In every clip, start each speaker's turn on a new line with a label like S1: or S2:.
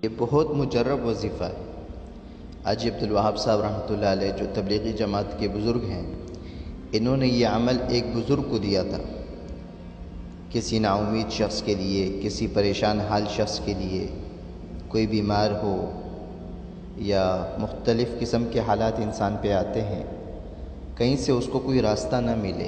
S1: یہ بہت مجرب وظیفہ ہے۔ حاجی عبدالوہاب صاحب رحمۃ اللہ علیہ جو تبلیغی جماعت کے بزرگ ہیں، انہوں نے یہ عمل ایک بزرگ کو دیا تھا، کسی نا امید شخص کے لیے، کسی پریشان حال شخص کے لیے، کوئی بیمار ہو یا مختلف قسم کے حالات انسان پہ آتے ہیں، کہیں سے اس کو کوئی راستہ نہ ملے،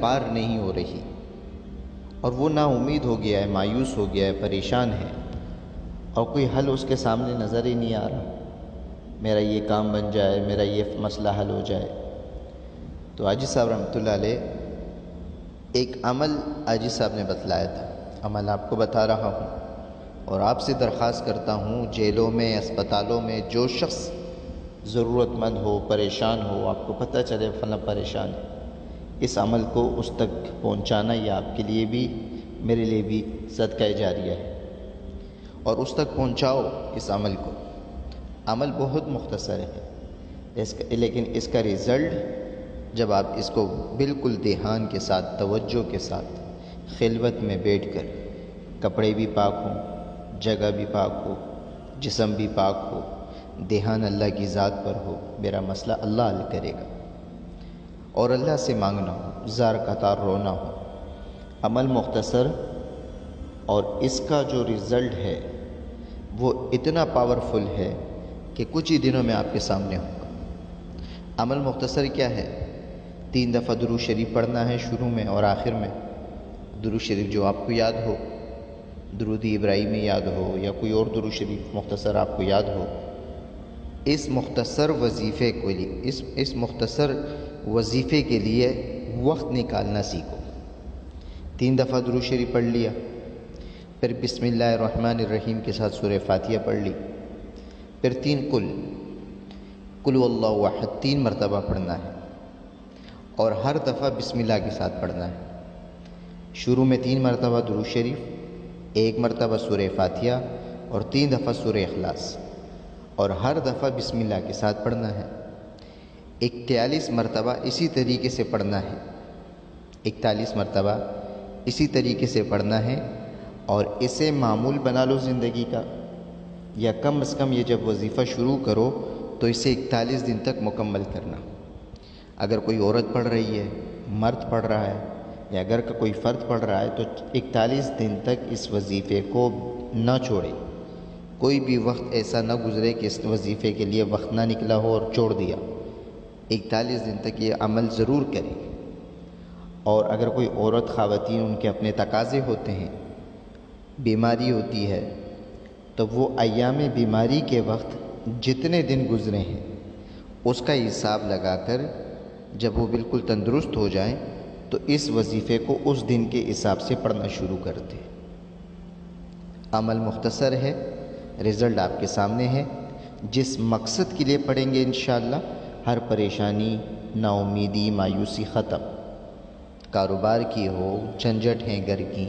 S1: پار نہیں ہو رہی اور وہ نا امید ہو گیا ہے، مایوس ہو گیا ہے، پریشان ہے اور کوئی حل اس کے سامنے نظر ہی نہیں آ رہا، میرا یہ کام بن جائے، میرا یہ مسئلہ حل ہو جائے۔ تو حاجی صاحب رحمۃ اللہ علیہ ایک عمل حاجی صاحب نے بتلایا تھا، عمل آپ کو بتا رہا ہوں اور آپ سے درخواست کرتا ہوں، جیلوں میں، اسپتالوں میں جو شخص ضرورت مند ہو، پریشان ہو، آپ کو پتہ چلے فلاں پریشان ہے، اس عمل کو اس تک پہنچانا یہ آپ کے لیے بھی میرے لیے بھی صدقہ جاریہ ہے، اور اس تک پہنچاؤ اس عمل کو۔ عمل بہت مختصر ہے لیکن اس کا رزلٹ جب آپ اس کو بالکل دھیان کے ساتھ، توجہ کے ساتھ، خلوت میں بیٹھ کر، کپڑے بھی پاک ہوں، جگہ بھی پاک ہو، جسم بھی پاک ہو، دھیان اللہ کی ذات پر ہو، میرا مسئلہ اللہ حل کرے گا، اور اللہ سے مانگنا ہو، زار قطار رونا ہو۔ عمل مختصر اور اس کا جو رزلٹ ہے وہ اتنا پاورفل ہے کہ کچھ ہی دنوں میں آپ کے سامنے ہوگا۔ عمل مختصر کیا ہے؟ 3 دفعہ درود شریف پڑھنا ہے شروع میں اور آخر میں، درود شریف جو آپ کو یاد ہو، درود ابراہیمی یاد ہو یا کوئی اور درود شریف مختصر آپ کو یاد ہو۔ اس مختصر وظیفے کو اس مختصر وظیفے کے لیے وقت نکالنا سیکھو۔ 3 دفعہ درود شریف پڑھ لیا، پھر بسم اللہ الرحمن الرحیم کے ساتھ سورہ فاتحہ پڑھ لی، پھر 3 قل اللہ احد 3 مرتبہ پڑھنا ہے اور ہر دفعہ بسم اللہ کے ساتھ پڑھنا ہے۔ شروع میں 3 مرتبہ درود شریف، 1 مرتبہ سورہ فاتحہ اور 3 دفعہ سورہ اخلاص، اور ہر دفعہ بسم اللہ کے ساتھ پڑھنا ہے۔ 41 مرتبہ اسی طریقے سے پڑھنا ہے، 41 مرتبہ اسی طریقے سے پڑھنا ہے، اور اسے معمول بنا لو زندگی کا، یا کم از کم یہ جب وظیفہ شروع کرو تو اسے 41 دن تک مکمل کرنا۔ اگر کوئی عورت پڑھ رہی ہے، مرد پڑھ رہا ہے یا گھر کا کوئی فرد پڑھ رہا ہے تو 41 دن تک اس وظیفے کو نہ چھوڑے۔ کوئی بھی وقت ایسا نہ گزرے کہ اس وظیفے کے لیے وقت نہ نکلا ہو اور چھوڑ دیا۔ 41 دن تک یہ عمل ضرور کریں۔ اور اگر کوئی عورت، خواتین، ان کے اپنے تقاضے ہوتے ہیں، بیماری ہوتی ہے، تو وہ ایام بیماری کے وقت جتنے دن گزرے ہیں اس کا حساب لگا کر جب وہ بالکل تندرست ہو جائیں تو اس وظیفے کو اس دن کے حساب سے پڑھنا شروع کر دیں۔ عمل مختصر ہے، رزلٹ آپ کے سامنے ہے۔ جس مقصد کے لیے پڑھیں گے انشاءاللہ ہر پریشانی، نا امیدی، مایوسی ختم، کاروبار کی ہو، جھنجھٹ ہیں گھر کی،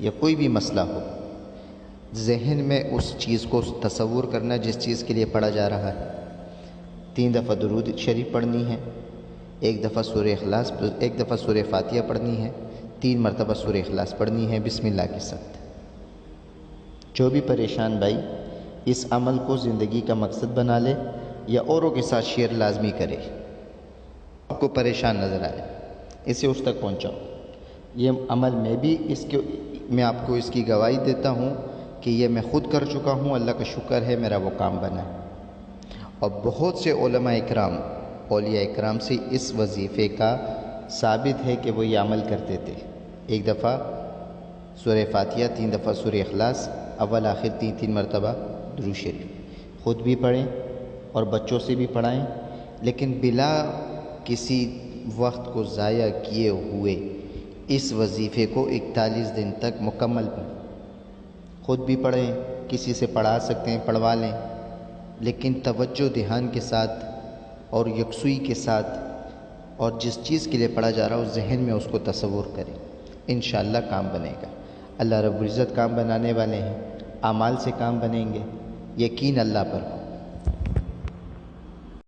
S1: یا کوئی بھی مسئلہ ہو، ذہن میں اس چیز کو تصور کرنا جس چیز کے لیے پڑھا جا رہا ہے۔ 3 دفعہ درود شریف پڑھنی ہے، 1 دفعہ سورہ اخلاص، 1 دفعہ سورہ فاتحہ پڑھنی ہے، 3 مرتبہ سورہ اخلاص پڑھنی ہے بسم اللہ کے ساتھ۔ جو بھی پریشان بھائی اس عمل کو زندگی کا مقصد بنا لے یا اوروں کے ساتھ شیئر لازمی کرے، آپ کو پریشان نظر آئے اسے اس تک پہنچاؤ۔ یہ عمل میں آپ کو اس کی گواہی دیتا ہوں کہ یہ میں خود کر چکا ہوں، اللہ کا شکر ہے میرا وہ کام بنا ہے۔ اور بہت سے علماء اکرام، اولیاء اکرام سے اس وظیفے کا ثابت ہے کہ وہ یہ عمل کرتے تھے۔ 1 دفعہ سورہ فاتحہ، 3 دفعہ سورہ اخلاص، اول آخر 3 مرتبہ درود شریف، خود بھی پڑھیں اور بچوں سے بھی پڑھائیں، لیکن بلا کسی وقت کو ضائع کیے ہوئے اس وظیفے کو 41 دن تک مکمل پڑھیں۔ خود بھی پڑھیں، کسی سے پڑھا سکتے ہیں پڑھوا لیں، لیکن توجہ دھیان کے ساتھ اور یکسوئی کے ساتھ، اور جس چیز کے لیے پڑھا جا رہا ہو ذہن میں اس کو تصور کریں، انشاءاللہ کام بنے گا۔ اللہ رب العزت کام بنانے والے ہیں، اعمال سے کام بنیں گے، یقین اللہ پر ہو۔